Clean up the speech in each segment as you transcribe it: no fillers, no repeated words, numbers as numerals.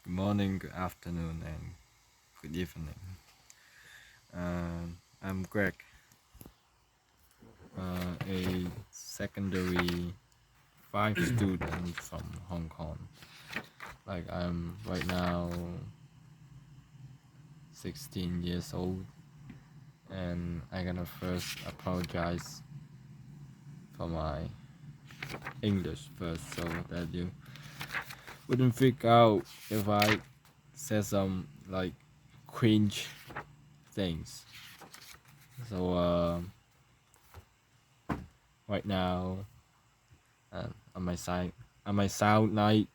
Good morning, good afternoon, and good evening. I'm Greg, a secondary 5 student from Hong Kong. I'm right now 16 years old, and I'm gonna first apologize for my English first, so that you wouldn't freak out if I said some cringe things. So right now, I might sound like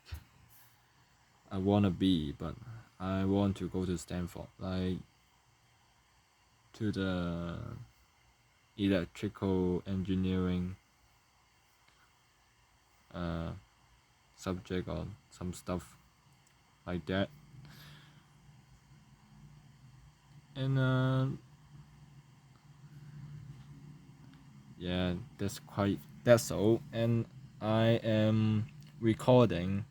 I wanna be, but I want to go to Stanford, to the electrical engineering uh, subject or some stuff like that. And yeah, that's all. And I am recording,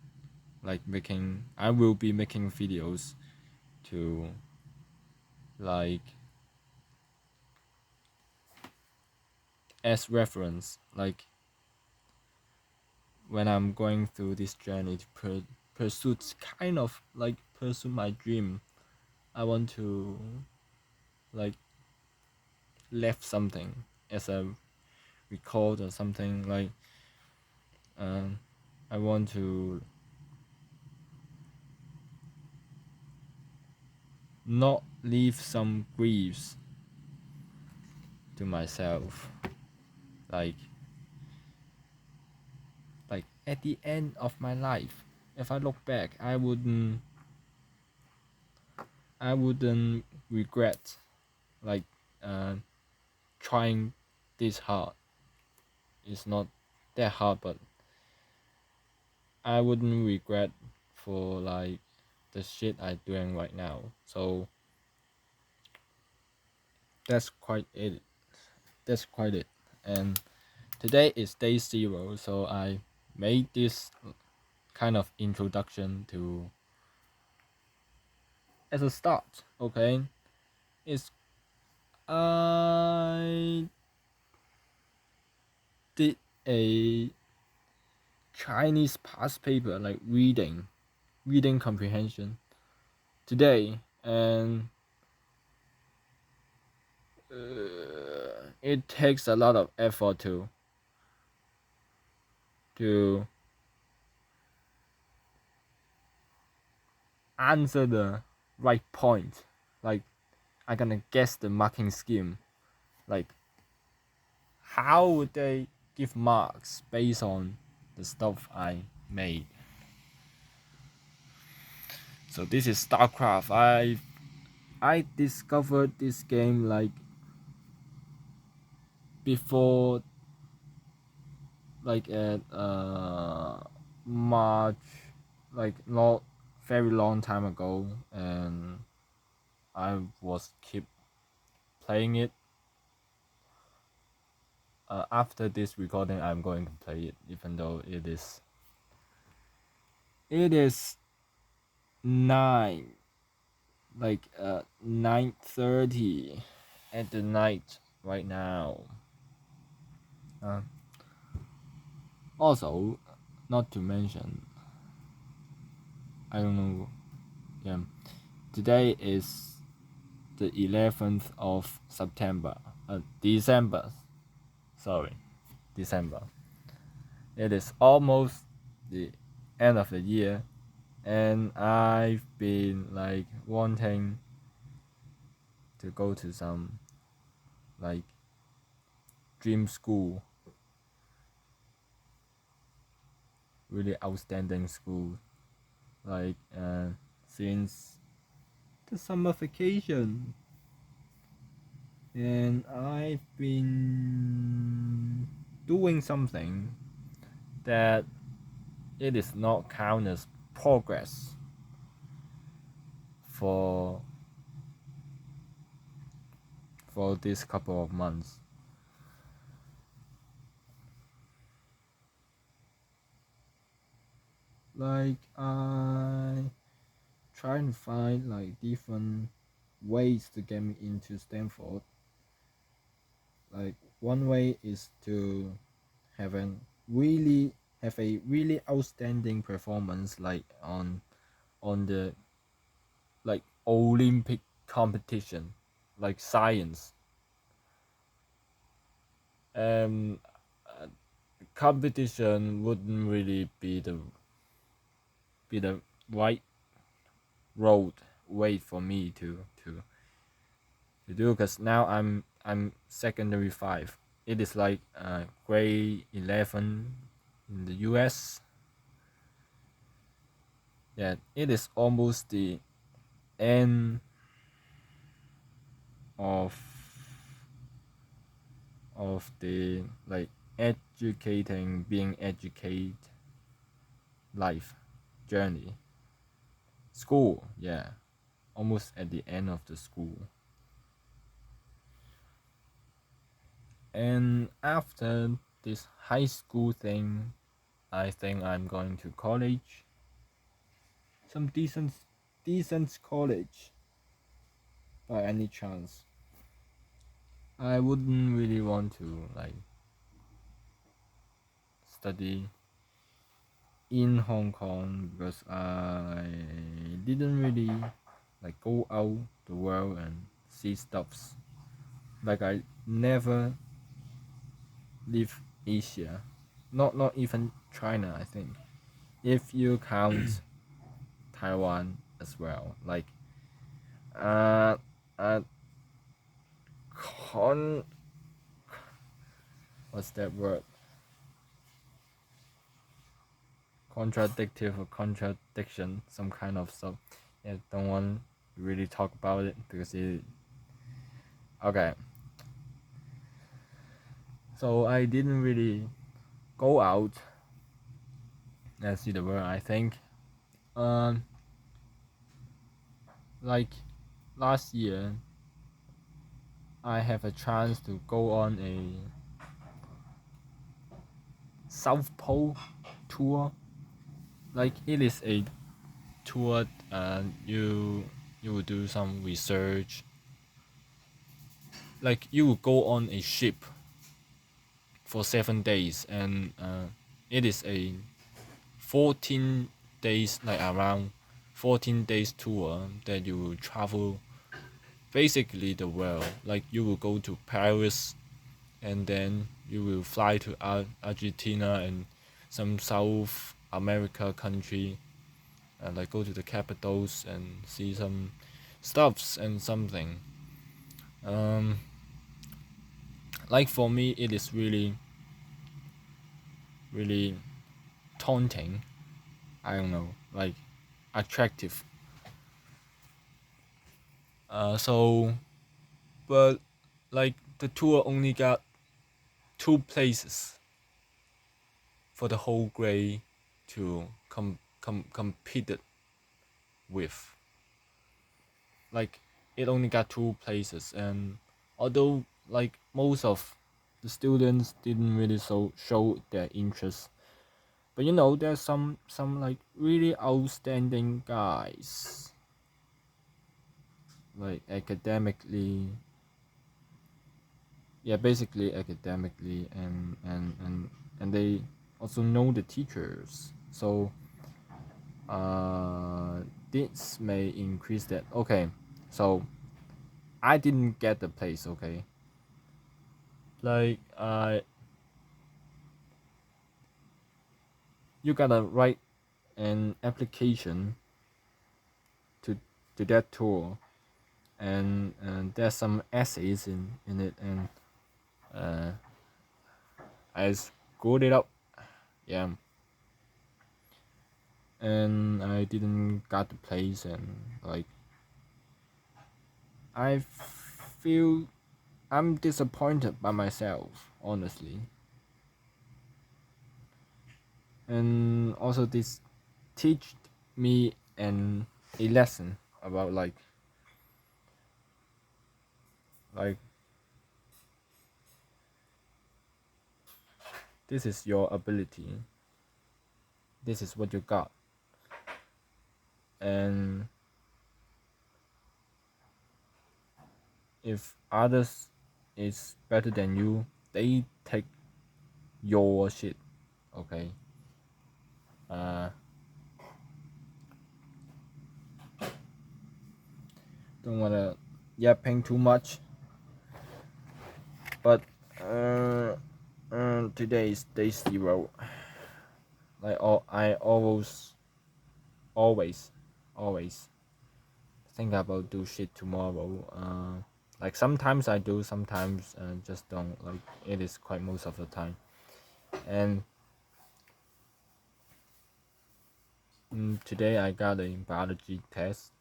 I will be making videos to like as reference, when I'm going through this journey to pursue my dream. I want to like left something as a record or something. Um, I want to not leave some griefs to myself. Like at the end of my life, if I look back, I wouldn't regret like uh, trying this hard. It's not that hard, but I wouldn't regret for the shit I'm doing right now. So that's quite it. That's quite it. And today is day 0, so I made this kind of introduction to as a start. Okay, it's I did a Chinese past paper, like reading comprehension today, and it takes a lot of effort to answer the right point. Like I'm gonna guess the marking scheme. Like how would they give marks based on the stuff I made? So this is StarCraft. I discovered this game before, at March, not very long time ago, and I was keep playing it. After this recording, I'm going to play it, even though it is 9 9:30 at the night right now. Uh, Also, not to mention, I don't know. Yeah, today is the 11th of September. December. Sorry, December. It is almost the end of the year, and I've been wanting to go to some like dream school, really outstanding school, since the summer vacation. And I've been doing something that it is not count as progress for this couple of months. Like trying to find like different ways to get me into Stanford. Like one way is to have an really have a really outstanding performance like on the like Olympic competition, like science. Um, uh, Competition wouldn't really be the right road way for me to do because now I'm secondary 5. It is like grade 11 in the US. Yeah, it is almost the end of the like being educated life journey. School, yeah, almost at the end of the school. And after this high school thing, I think I'm going to college. Some decent college by any chance. I wouldn't really want to like study in Hong Kong because I didn't really like go out the world and see stuffs. Like I never leave Asia, not even China. I think if you count Taiwan as well, like uh, uh con what's that word? Contradictive or contradiction, some kind of stuff. Yeah, don't want to really talk about it because it. Okay, so I didn't really go out and see the world. I think, um, like last year, I have a chance to go on a South Pole tour. Like it is a tour. You will do some research. Like you will go on a ship for 7 days, and it is a 14 days, like around 14 days tour that you will travel basically the world. Like you will go to Paris, and then you will fly to Argentina and some South America country, and like go to the capitals and see some stuffs and something. Um, like for me, it is really taunting. I don't know, like attractive. So, but like the tour only got 2 places for the whole grade to compete it with. Like it only got 2 places, and although like most of the students didn't really show their interest, but there's some like really outstanding guys, like academically, yeah, basically academically, and they also know the teachers, so this may increase that. Okay, so I didn't get the place. Okay, like you gotta write an application to that tour, and there's some essays in it, and uh I screwed it up. Yeah, and I didn't got the place, and like I feel I'm disappointed by myself, honestly. And also this teach me a lesson about like this is your ability. This is what you got. And if others is better than you, they take your shit. Okay. Don't wanna yapping too much, but today is day 0. Like I always think about do shit tomorrow. Like sometimes I do, sometimes just don't. Like it is quite most of the time. And today I got a biology test.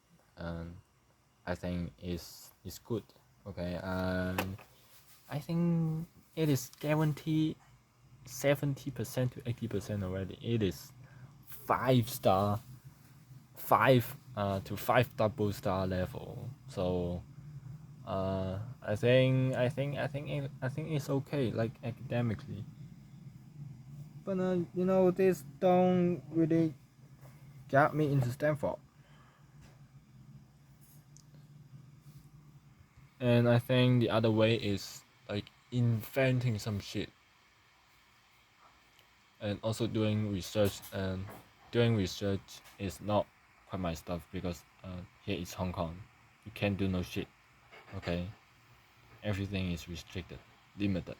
I think is good. Okay. I think it is guaranteed 70% to 80% already. It is 5 star, 5 to 5 double star level. So I think it's okay, like academically. But this don't really got me into Stanford. And I think the other way is like inventing some shit and also doing research. And doing research is not quite my stuff because here is Hong Kong. You can't do no shit. Okay, everything is restricted, limited.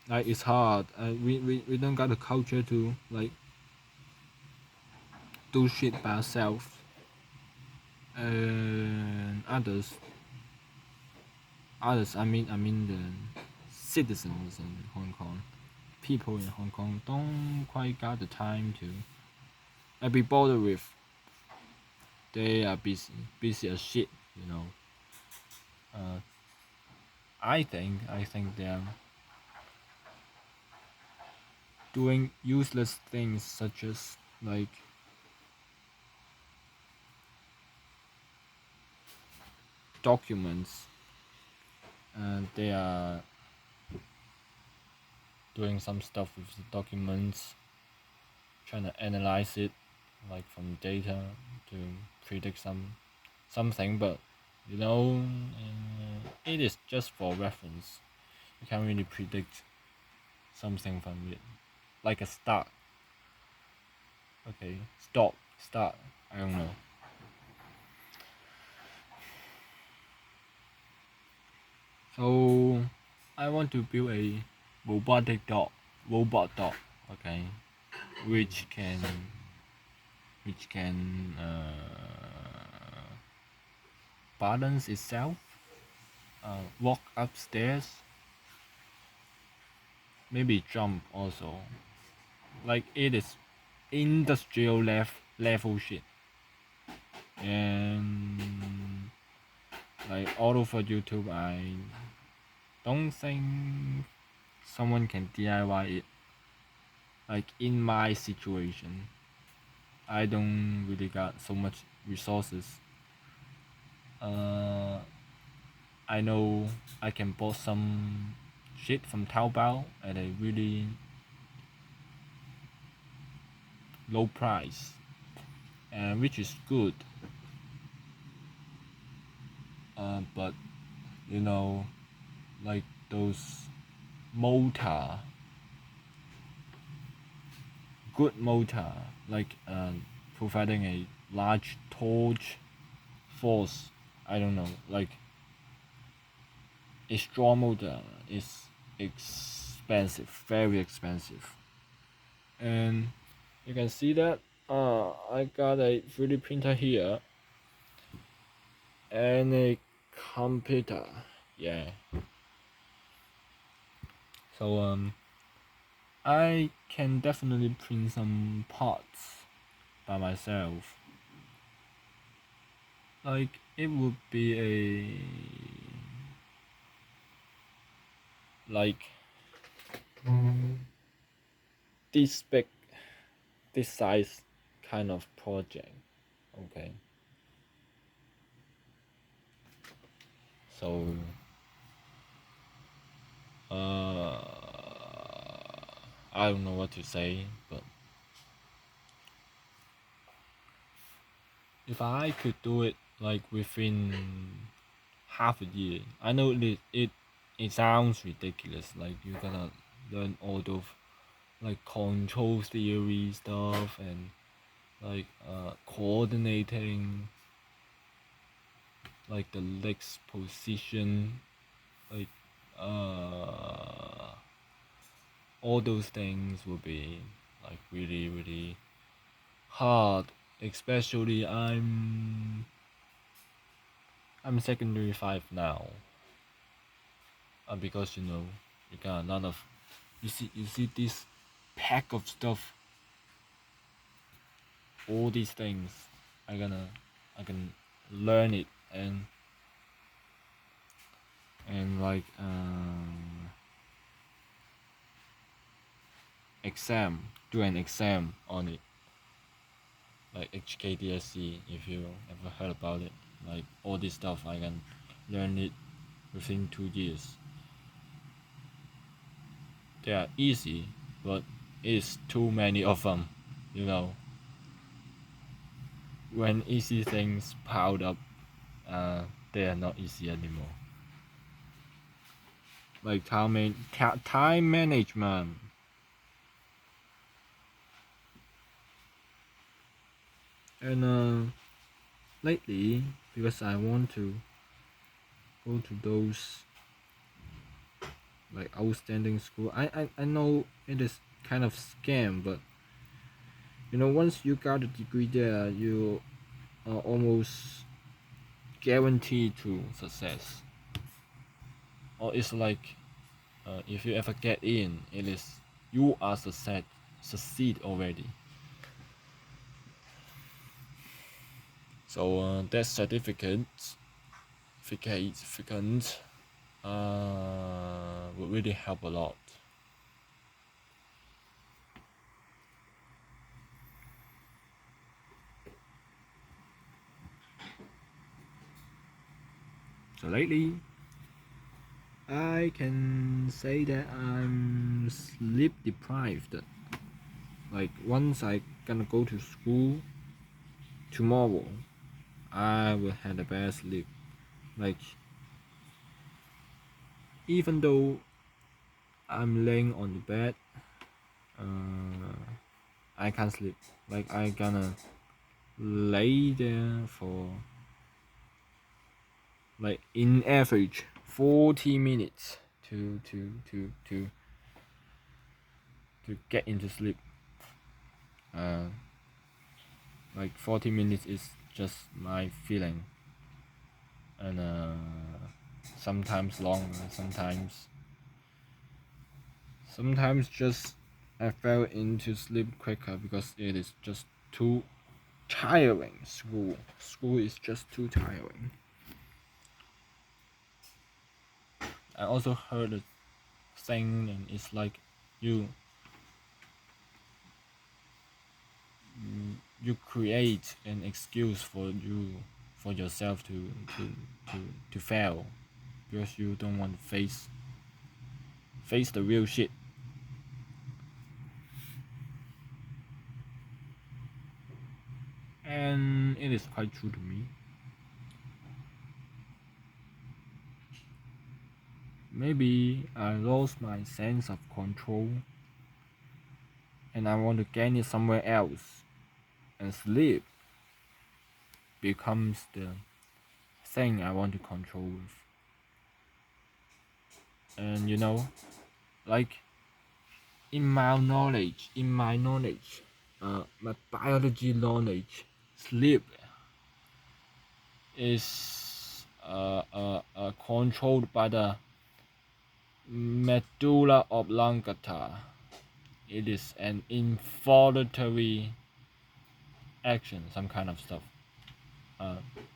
Like it's hard. We don't got the culture to like do shit by ourselves. And others. I mean the citizens in Hong Kong, people in Hong Kong don't quite got the time to be bothered with. They are busy as shit. Uh, I think they're doing useless things such as like documents. And they are doing some stuff with the documents, trying to analyze it, like from data to predict something. But it is just for reference. You can't really predict something from it, like a start. Okay, start. I don't know. So I want to build a robot dog. Okay, which can balance itself, walk upstairs, maybe jump also. Like it is industrial level shit. And like all over YouTube, I don't think someone can DIY it. Like in my situation, I don't really got so much resources. I know I can bought some shit from Taobao at a really low price, and which is good. But like those motor, good motor, like providing a large torch force. I don't know, like a strong motor is expensive, very expensive. And you can see that I got a 3D printer here and a computer. Yeah. So I can definitely print some parts by myself. Like it would be a like this big, this size kind of project. Okay. So I don't know what to say, but If I could do it like within half a year, I know it sounds ridiculous. Like you're gonna learn all those like control theory stuff and like coordinating like the leg's position, like uh all those things will be like really hard. Especially I'm secondary 5 now, because you got a lot of you see this pack of stuff, all these things. I can learn it and like exam do an exam on it, like HKDSC, if you ever heard about it. Like all this stuff I can learn it within 2 years. They are easy, but it's too many of them, you know. When easy things piled up, they are not easy anymore. Like time management. And lately, because I want to go to those like outstanding school, I know it is kind of scam, but once you got a degree there, you are almost guaranteed to success. Or it's like if you ever get in, it is you are succeed already. So that certificate would really help a lot. So lately, I can say that I'm sleep deprived. Like once I gonna go to school tomorrow, I will have a bad sleep. Like even though I'm laying on the bed, I can't sleep. Like I gonna lay there for like in average 40 minutes to get into sleep. Like 40 minutes is just my feeling, and sometimes longer, sometimes just I fell into sleep quicker because it is just too tiring. School is just too tiring. I also heard a thing, and it's like you you create an excuse for yourself to fail because you don't want to face the real shit. And it is quite true to me. Maybe I lost my sense of control and I want to gain it somewhere else, and sleep becomes the thing I want to control with. And like in my knowledge, my biology knowledge, sleep is controlled by the medulla oblongata. It is an involuntary action, some kind of stuff.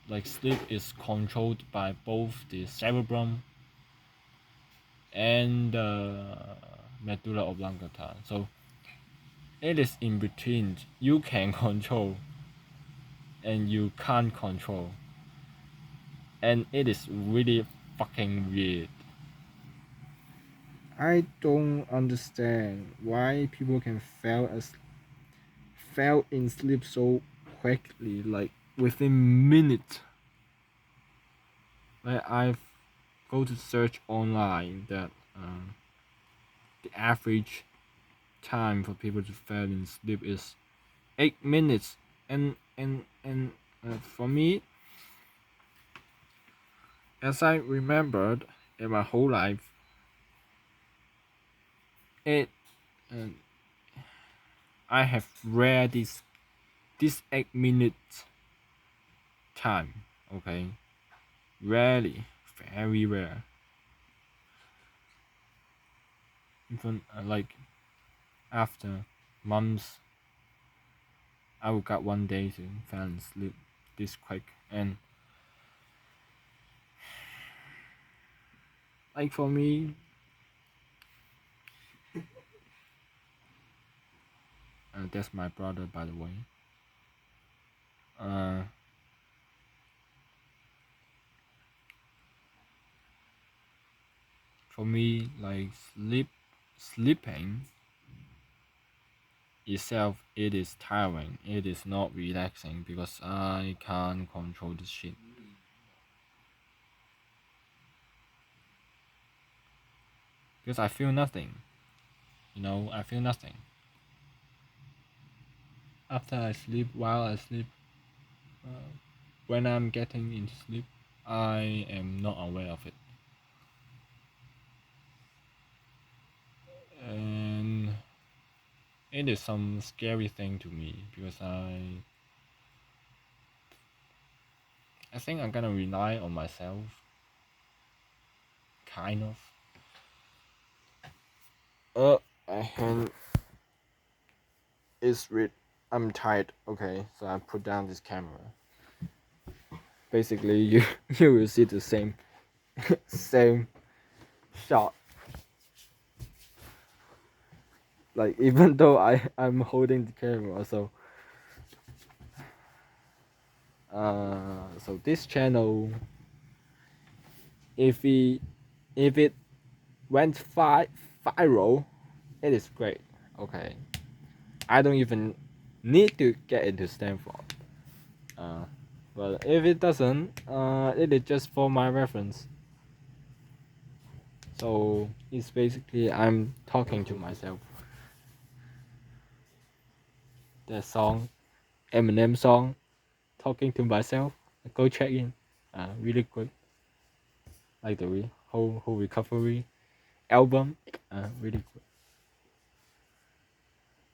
Like sleep is controlled by both the cerebrum and the medulla oblongata. So it is in between. You can control and you can't control, and it is really fucking weird. I don't understand why people can fail in sleep so quickly. Like within minutes. Like I've go to search online that the average time for people to fall in sleep is 8 minutes, and for me, as I remembered in my whole life, it uh, I have read this 8 minute time. Okay, rarely, very rare. Even like after months, I will get one day to fall asleep this quick, and like for me, that's my brother, by the way. Uh, for me, like sleeping itself, it is tiring. It is not relaxing because I can't control this shit. Because I feel nothing. I feel nothing. After I sleep, while I sleep, uh, when I'm getting into sleep, I am not aware of it. And it is some scary thing to me because I think I'm gonna rely on myself, kind of. My hand is red. I'm tired. Okay, so I put down this camera. Basically, you you will see the same shot. Like even though I'm holding the camera, so this channel, if we if it went viral, it is great. Okay, I don't even need to get into Stanford. Uh, but if it doesn't, it is just for my reference. So it's basically I'm talking to myself. The song, Eminem song, talking to myself. Go check in. Really good. Like the whole recovery album. Really good.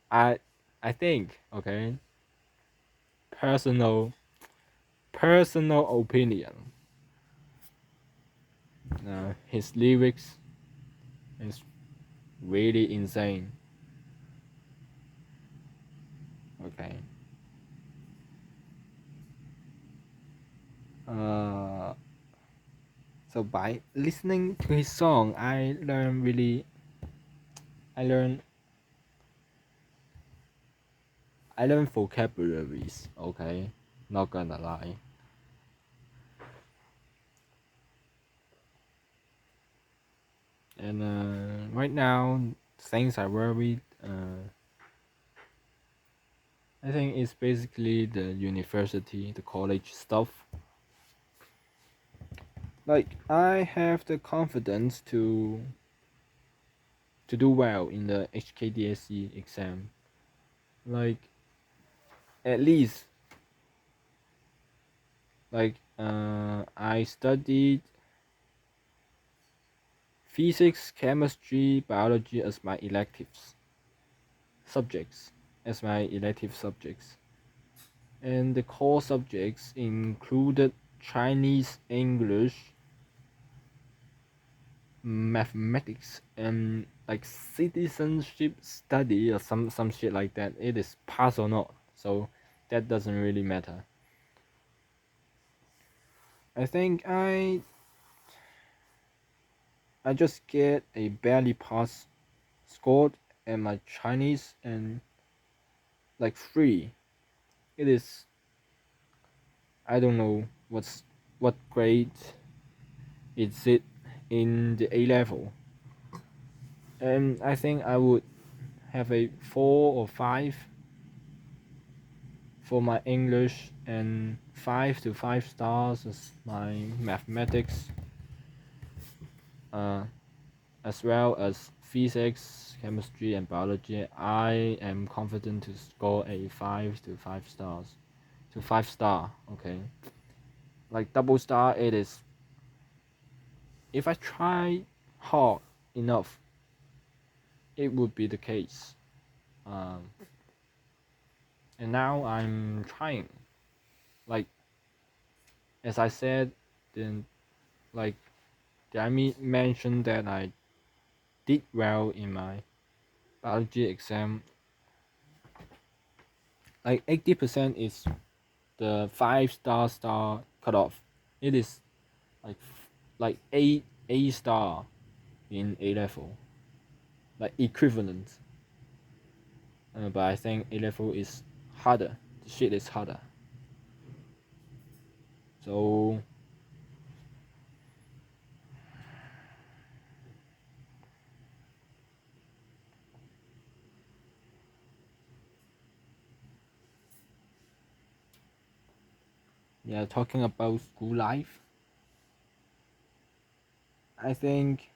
I I think, okay. Personal opinion. His lyrics is really insane. Okay. Uh, so by listening to his song, I learn I learn vocabularies. Okay, not gonna lie. And right now, things I worried. I think it's basically the university, the college stuff. Like I have the confidence to do well in the HKDSE exam. Like at least I studied physics, chemistry, biology as my subjects as my elective subjects. And the core subjects included Chinese, English, mathematics, and like citizenship study or some shit like that. It is pass or not, so that doesn't really matter. I think I just get a barely pass scored at my Chinese and like 3. It is, I don't know what grade is it in the A level, and I think I would have a 4 or 5 for my English, and 5 to 5 stars is my mathematics, uh, as well as physics, chemistry, and biology. I am confident to score a 5 to 5 stars, to 5 star. Okay, like double star, it is if I try hard enough, it would be the case. Um, and now I'm trying. Like as I said, then like I mentioned that I did well in my biology exam. Like 80% is the 5 star cutoff. It is like A star in A level, like equivalent. But I think A level is harder. The shit is harder. So yeah, talking about school life, I think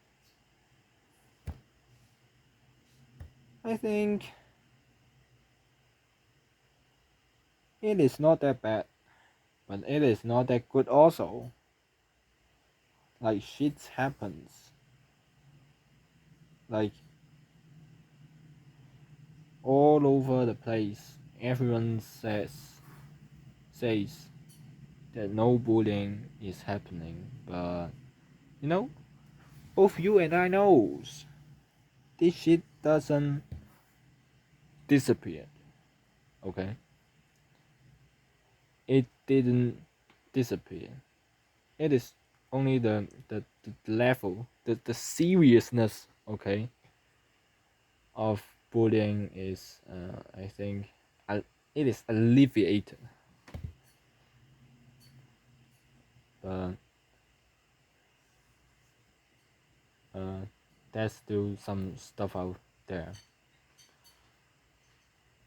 I think it is not that bad, but it is not that good also. Like shit happens. Like all over the place. Everyone says that no bullying is happening, but you know, both you and I knows this shit doesn't disappear. Okay, it didn't disappear. It is only the level, the seriousness. Okay, of bullying is, I think, it is alleviated, but uh, there's still some stuff out there,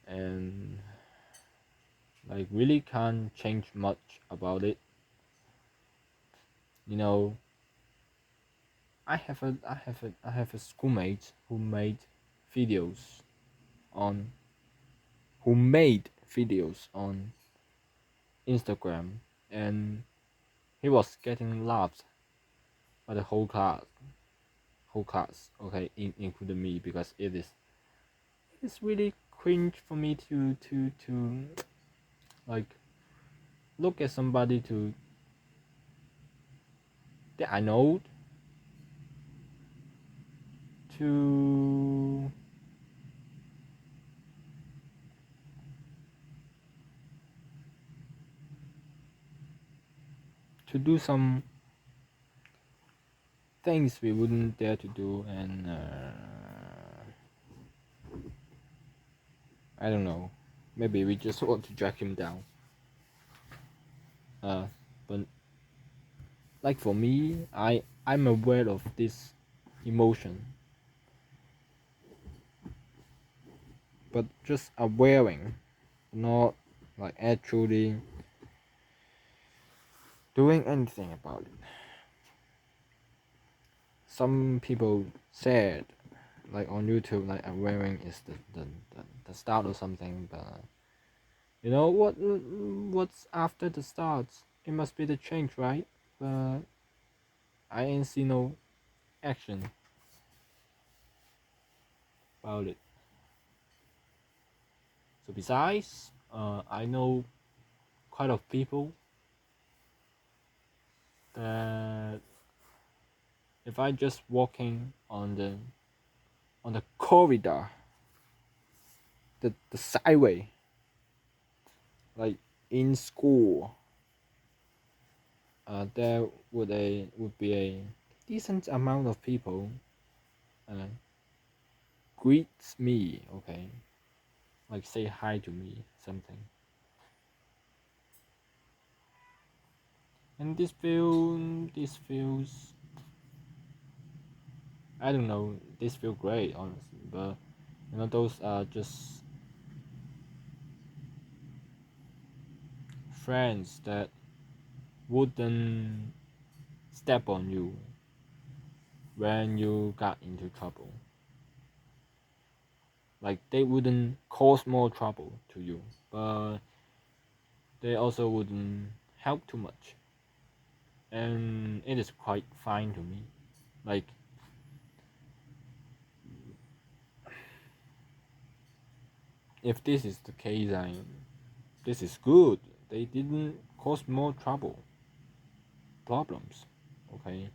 and like really can't change much about it. You know, I have a schoolmate videos on who made videos on Instagram, and he was getting laughed by the whole class. Okay, including me, because it's really cringe for me to like look at somebody to that I know to do some things we wouldn't dare to do, and I don't know, maybe we just want to drag him down. uh but like for me, I'm aware of this emotion, but just awareing, not like actually doing anything about it. Some people said, like on YouTube, like awareing is the start or something, but you know what's after the start? It must be the change, right? But I ain't see no action about it. So besides, I know quite a people that if I just walking on the corridor, the sideway, like in school, there would be a decent amount of people uh, greets me, okay, like say hi to me, something, and this feels, I don't know, this feels great, honestly, but you know those are just friends that wouldn't step on you when you got into trouble. Like they wouldn't cause more trouble to you, but they also wouldn't help too much. And it is quite fine to me. Like if this is the case, this is good. They didn't cause more trouble, problems. Okay.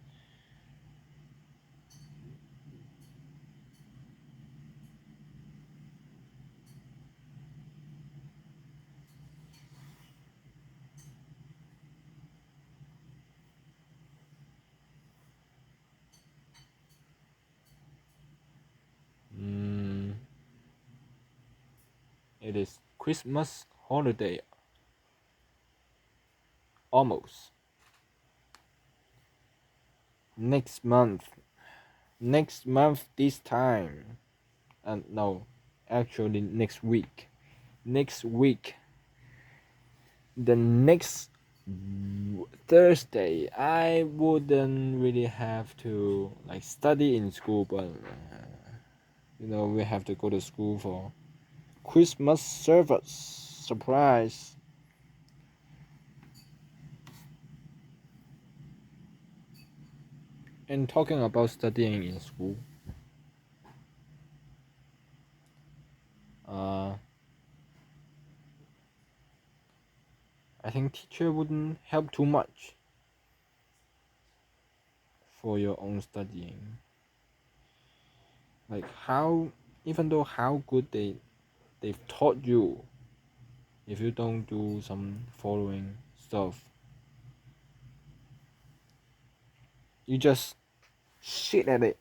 Mm, it is Christmas holiday almost next month. Next month this time. And no, actually next week. Next week. The next Thursday, I wouldn't really have to like study in school, but we have to go to school for Christmas service surprise. And talking about studying in school, uh, I think teacher wouldn't help too much for your own studying. Like how, even though how good they've taught you, if you don't do some following stuff, you just shit at it.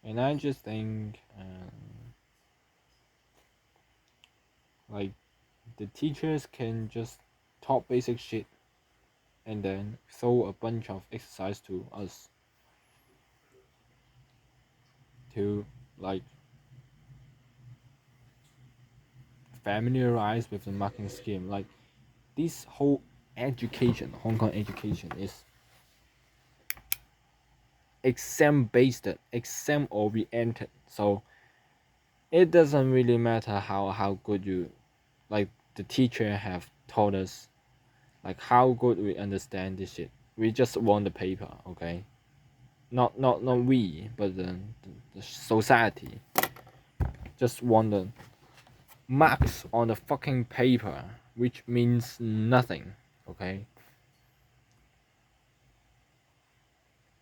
And I just think, like, the teachers can just talk basic shit and then throw a bunch of exercise to us to, like, familiarize with the marking scheme. Like, this whole education, Hong Kong education, is exam based, exam oriented. So it doesn't really matter how good you, like, the teacher have taught us, like how good we understand this shit. We just want the paper, okay? Not we, but the society just want the marks on the fucking paper, which means nothing, okay?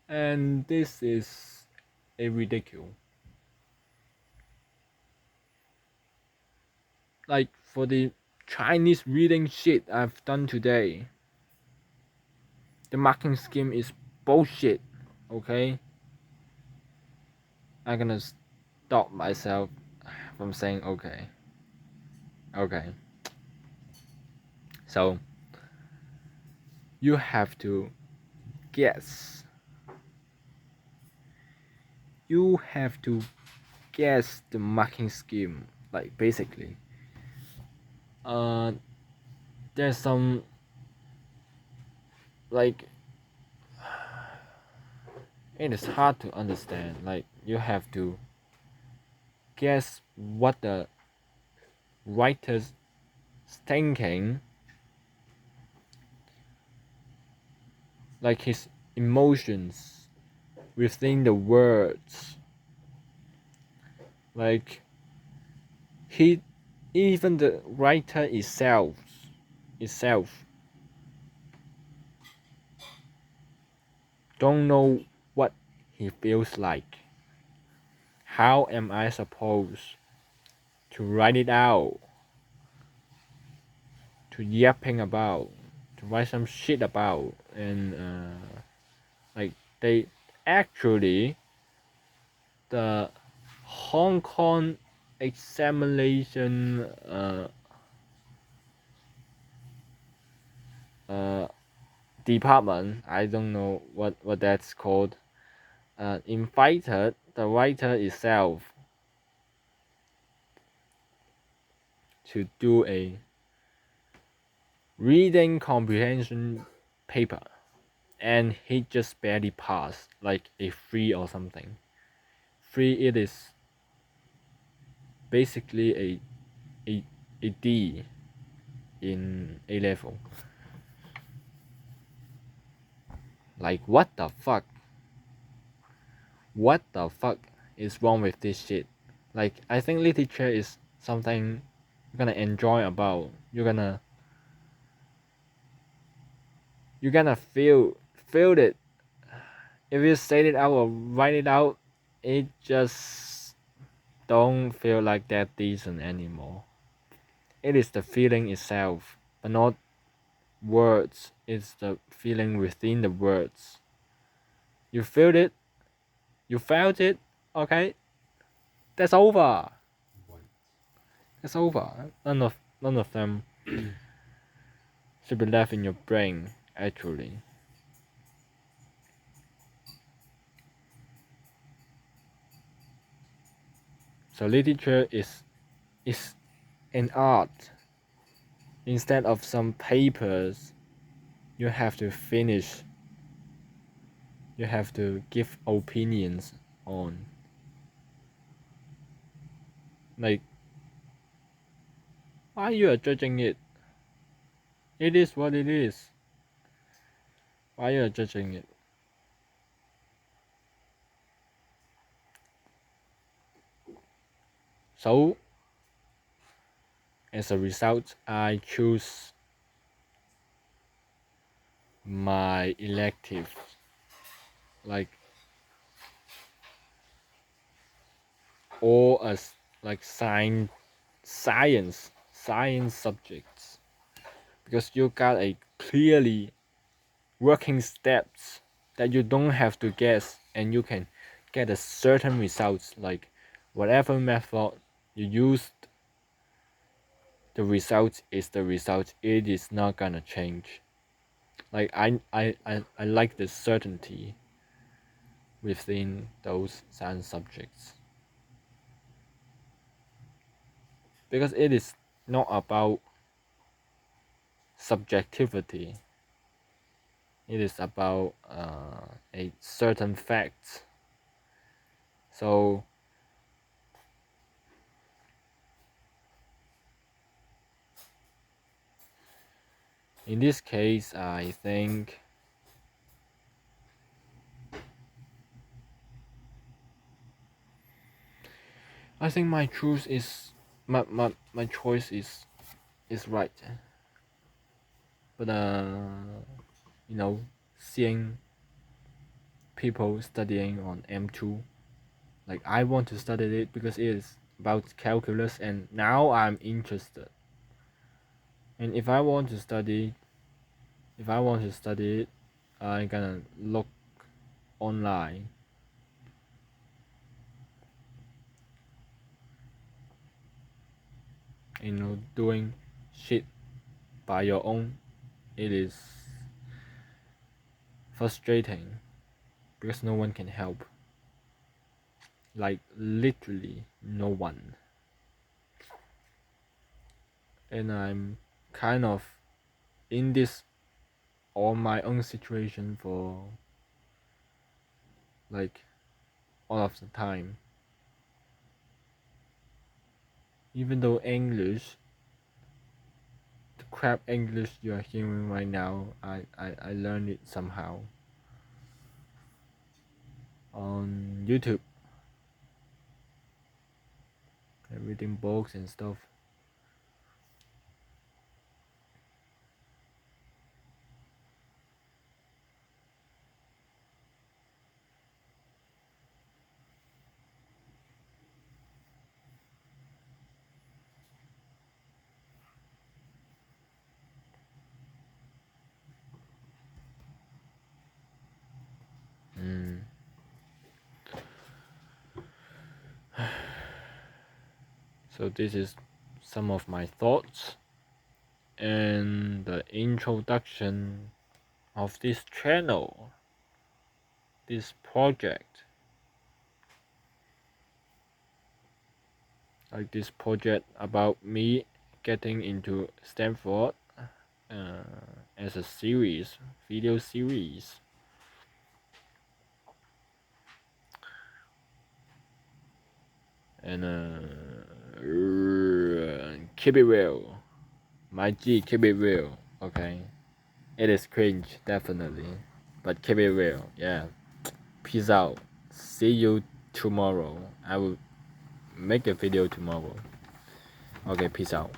And this is a ridiculous. Like for the Chinese reading shit I've done today, the marking scheme is bullshit, okay? I'm gonna stop myself from saying okay. Okay. So you have to guess. You have to guess the marking scheme. Like basically, uh, there's some like it is hard to understand. Like you have to guess what the writer's thinking, like his emotions within the words. Like he, even the writer itself don't know what he feels like. How am I supposed to write it out? To yapping about, to write some shit about, and like they actually, the Hong Kong examination uh, department, I don't know what that's called, invited the writer itself to do a reading comprehension paper, and he just barely passed, like a 3 or something. 3, it is basically a D in A level. Like, what the fuck? What the fuck is wrong with this shit? Like, I think literature is something you're gonna enjoy about. You're gonna feel it. If you say it out or write it out, it just don't feel like that decent anymore. It is the feeling itself, but not words. It's the feeling within the words. You feel it, you felt it, okay? That's over. That's over. None of them should be left in your brain, actually. So literature is an art. Instead of some papers you have to finish, you have to give opinions on. Like, why you are judging it? It is what it is. Why you are judging it? So as a result, I choose my elective, like all as like science subjects, because you got a clearly working steps that you don't have to guess, and you can get a certain results. Like, whatever method you used, the result is the result. It is not gonna change. Like, I like the certainty within those science subjects, because it is not about subjectivity. It is about a certain fact. So in this case, I think my choice is my choice is right. But seeing people studying on M2, like, I want to study it because it is about calculus, and now I'm interested. And if I want to study it, I'm gonna look online. Doing shit by your own, it is frustrating because no one can help. Like, literally no one. And I'm kind of in this on my own situation for like all of the time. Even though English, the crap English you are hearing right now, I learned it somehow on YouTube and reading books and stuff. So this is some of my thoughts and the introduction of this channel, this project. Like, this project about me getting into Stanford as a series, video series. And keep it real. My G, keep it real. Okay. It is cringe, definitely. But keep it real. Yeah. Peace out. See you tomorrow. I will make a video tomorrow. Okay, peace out.